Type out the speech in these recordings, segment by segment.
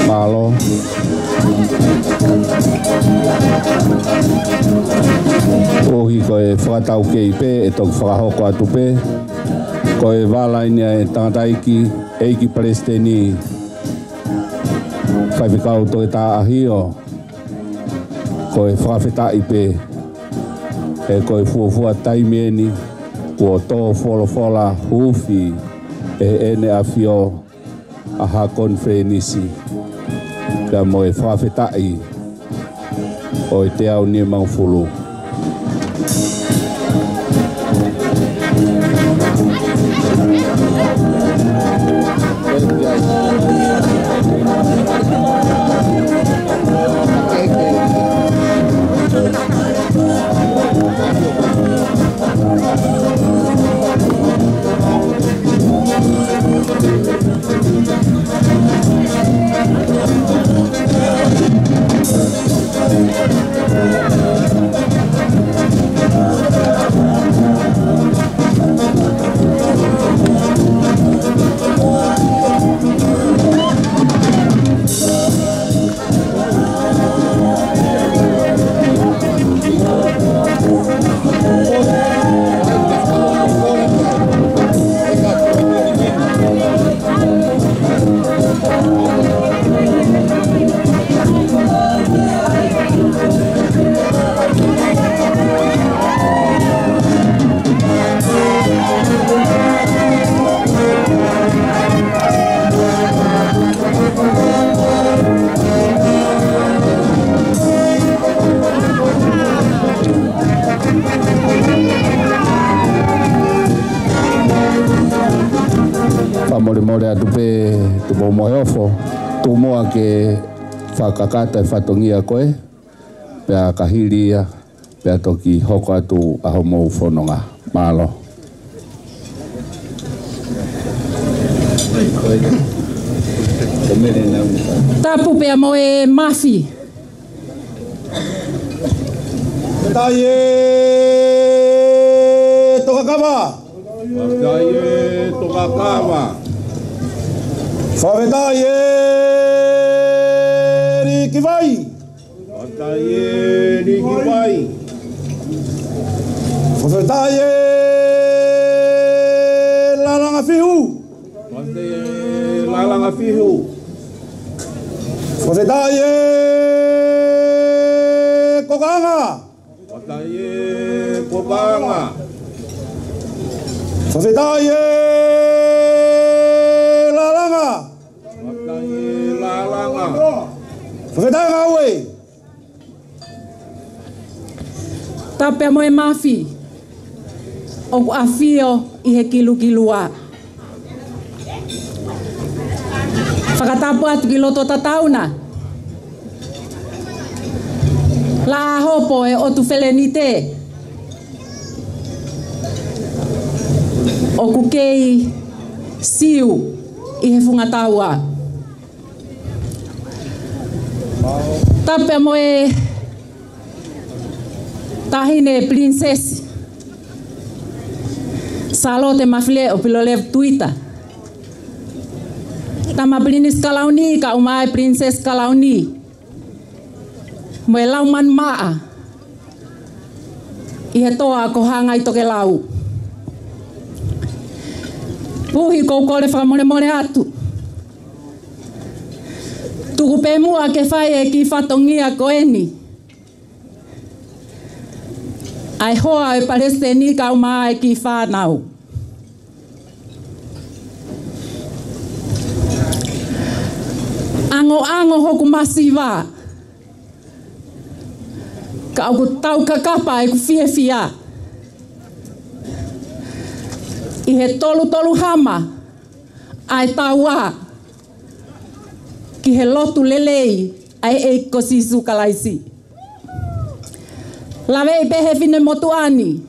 Malo ohi koe whakatau kei pe e toku whakahoko atu pe koe walaina e tangataiki eiki Palestini whaiwhikau toi tā ahio koe whakawhetai pe e koe fuafua taimieni kua tō wholofola hufi e ene a whio aha konfenisi ka moe whawhetai o te au ni maufulu. Mole atu pe tu moheofo tu moa ke whakakata e whatongia koe pea kahiria pea toki hoko atu aho mou whanonga malo. Tapu pea moe mafi. Taie Tokakawa. Taie Tokakawa. Whawetaie Rikiwai. Whawetaie Rikiwai. Whawetaie Lalanga Fihu. Whawetaie Lalanga Fihu. Whawetaie Kokanga. Whawetaie Kokanga. Whawetaie Tapea moe mafi o afio I he kilukilua. Whakatapu atu ki loto tatauna. La hopo e o tu felenite. O kukei siu I he whungataua. Tapea moe tahine princesi. Salote mafile o pilolev tuita. Tama prinis kalauni ka umai prinses kalauni. Moe lauman maa. Ihe toa ko hanga I toke lau. Puhi ko kore whamone more atu. Tuku pemua ke whai e ki whatongia ko eni. Ai hoa e Palestini ka umai ki whanau. Ango hoku masiwa. Ka au tau kakapa e ku fia. I he tolu hama ai taua ki he lotu lelei ai e kosi sukalaisi. Lawe i pehe fine motuani.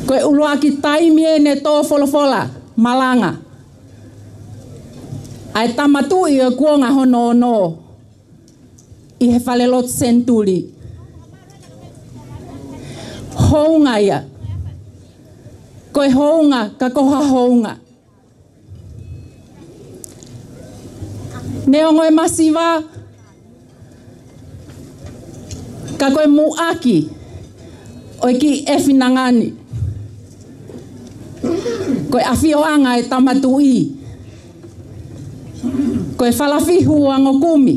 Koe ulua ki taimi e ne tō folofola malanga. Ai tamatu i o kuonga hono no i he whale lotu senturi. Hounga ia. Koe hounga ka koha hounga. Neo ngoe masiwa ka koe muaki o ki efinangani. Koe awhioanga e tamatu i. Koe whalafihu a ngokumi.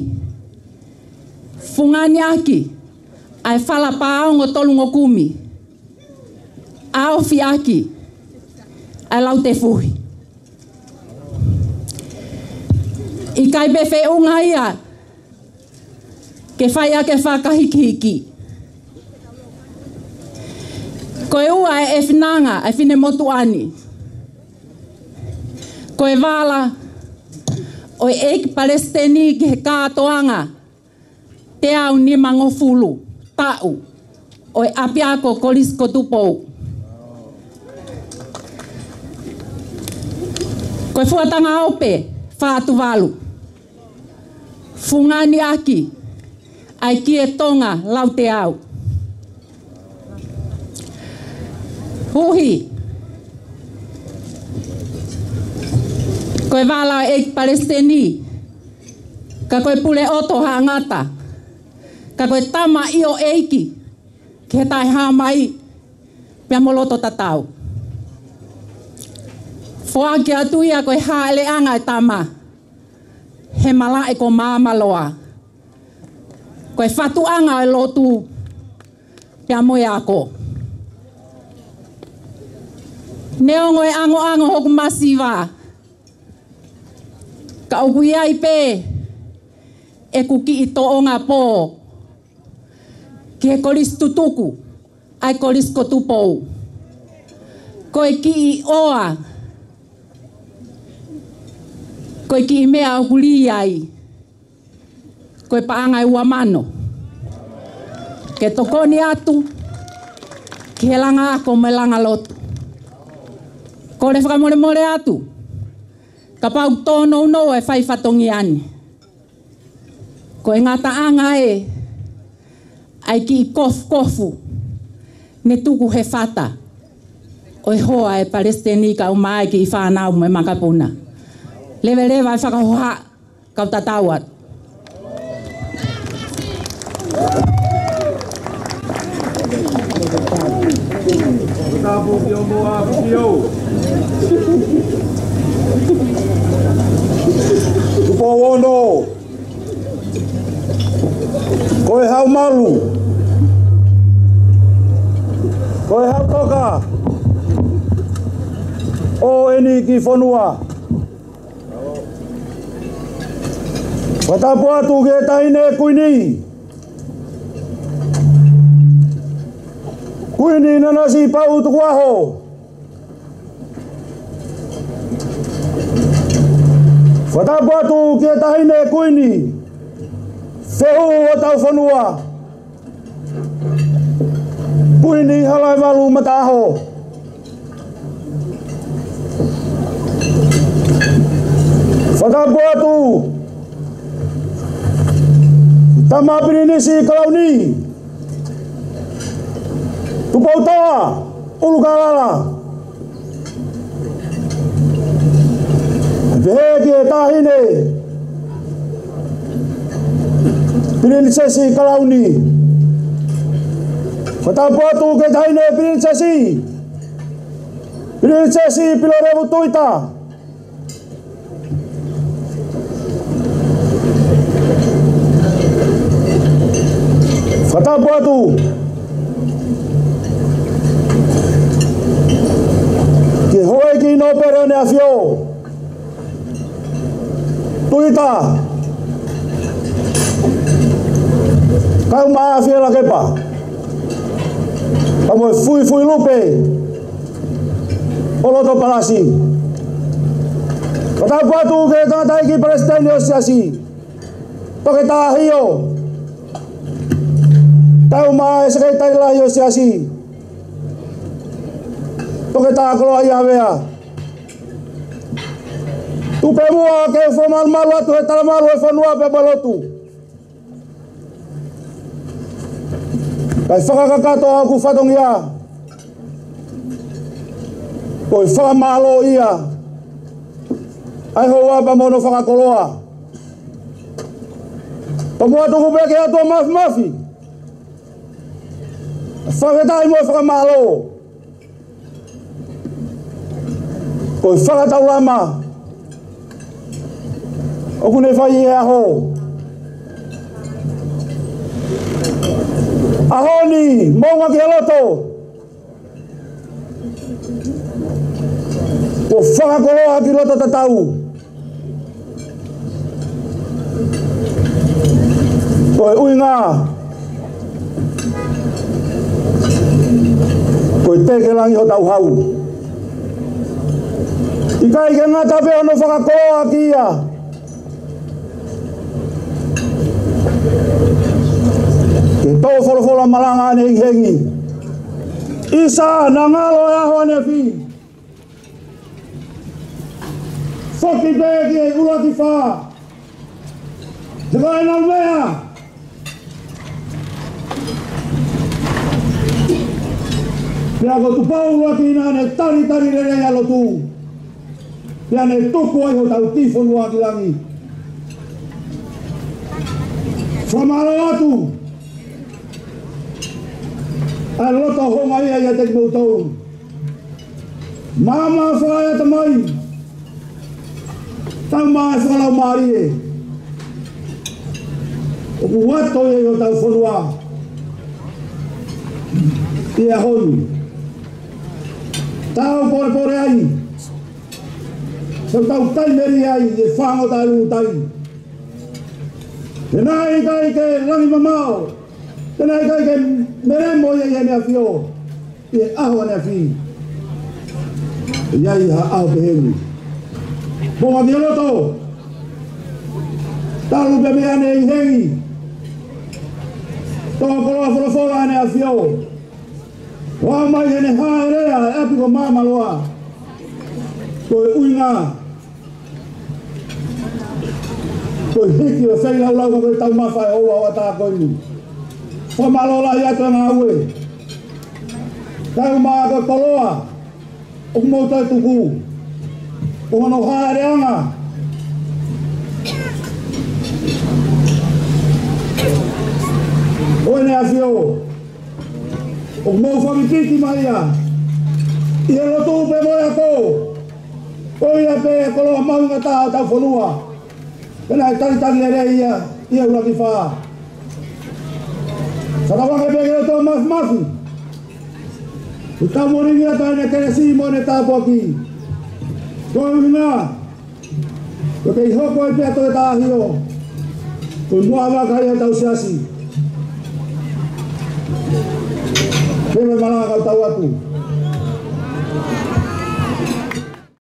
Fungani aki ai whalapao ngotolu ngokumi. Aofi aki ai lau te fuhi. I kai befe unga ia ke whai ake whakahikihiki. Koe ua e whinanga e whine motuani. Koe wala o eik Palestini ki he kātoanga te au ni mangofulu tau o e apiako kolisko tupou. Koe fuatanga ope whaatu walu. Fungani aki ai ki e tonga lau te au. Huhi. Koe wala e Palestini. Ka koe pule oto hangata. Ka koe tama i o eiki. Ke tai hamai. Pia moloto tatau. Foaki atu ia koe haele anga e tama. He mala e ko mamaloa. Koe fatu anga e lotu. Pia moe ako. Neo ngoe ango hoku masiwa. Ka uku iai pe. E kuki i toonga po. Ki he kolis tutuku. Ai kolis kotupou. Koe ki i oa. Koe ki i mea uku li ai. Koe paanga i uamano. Ke tokoni atu. Ki he langa ako me langa lotu. Ko le whakamore atu. Ka pau tono no e whai whatongi ani. Ko e ngata anga e. Ai ki i kofu. Ne tuku he whata. O e hoa e Palestini ka umai ki i whanau me makapuna. Lewe e whakahoha kau tatauat. Tapo ki o moa pio. Tupo wono. Koe hau malu. Koe hau toka. O eni ki whanua. Watapu atu ke taine kuini. Kuini nanasi pau tuku aho. Watapu atu ke taine kuini. Fehu watau whanua. Kuini halai walu mata aho. Watapu atu tama pirinisi kalauni. Tupau toa. Ulukalala. Veheki e tahine. Pirinisi kalauni. Watapu atu ke tahine pirinisi. Pirinisi pilorevu tuita. Watapu atu ke hoe ki no perone afio tuita kau maa afio la kepa Amo fui lupe. Oloto palasi. Kata kuatu ke kata iki presiden yo siasi. Toke tahio. Tau mai sekretai lah yo siasi. Toke ta kolo ya vea. Tu pemua ke formal malu tu etalamalu e fonua pe balotu. Kai whakakato aku whatong ia. Koi whakamalo ia. Ai hoa pa mono whakakoloa. Pamua tuku peke atua mafi. Whaketai mo whakamalo. Koi whakatau lama. Oku ne whai e aho. Ahoni, monga ki aloto. O whakakoloa ki loto tatau. Koe uinga. Koe teke langi ho tau hau. Ikai ke ngata pe ono whakakoloa ki ia. Ke tau wholofola malanga ane hengi. Isa na ngalo e aho ane fi. Whoki pēki e ula ki wha. Te kai nau mea. Pea ko tu pau ula ki ina ane tari rere alo tu. Pea ne tuku ai ho tau tifo lua ki langi. Whamaro atu. Ai loto honga ia te kutau. Mama whaia te mai. Tau maa whalau maari e. Oku wato e o tau whanua. Ia honu. Tau pore ai. Sau tau taimeri ai e whango tau tai. Tenai kai ke langi mamao. Tenai kai ke meremo ia ia mea fio. Ia aho ane fi. Ia iha aho pehemi. Bonga ki loto. Talu pe mea ne i hengi. Toa koloa wholofola ane a fio. Wa mai ane haerea e api ko mamaloa. Koe uinga. Koe hiki o whai lau lau koe tau mawhai oua o ata koe ni. Whamalola i atu ngā ue. Tau maa koe koloa. O kumau tai tuku. O ngano haereanga. Oe ne a fio. O kumau whamikiki mai a. I e rotu pe moe a ko. Oe a pe koloa maunga taha tau whanua. Kena tari ere ia ura ki wha. Sarawake peke o tō mafi. I tau moringi ata ene kere si mo ne tāpua ki. Koe uhinga. Ko te ihoko e pia toe tāhio. Koe mua waka ia tau siasi. Keme malanga kau tau atu.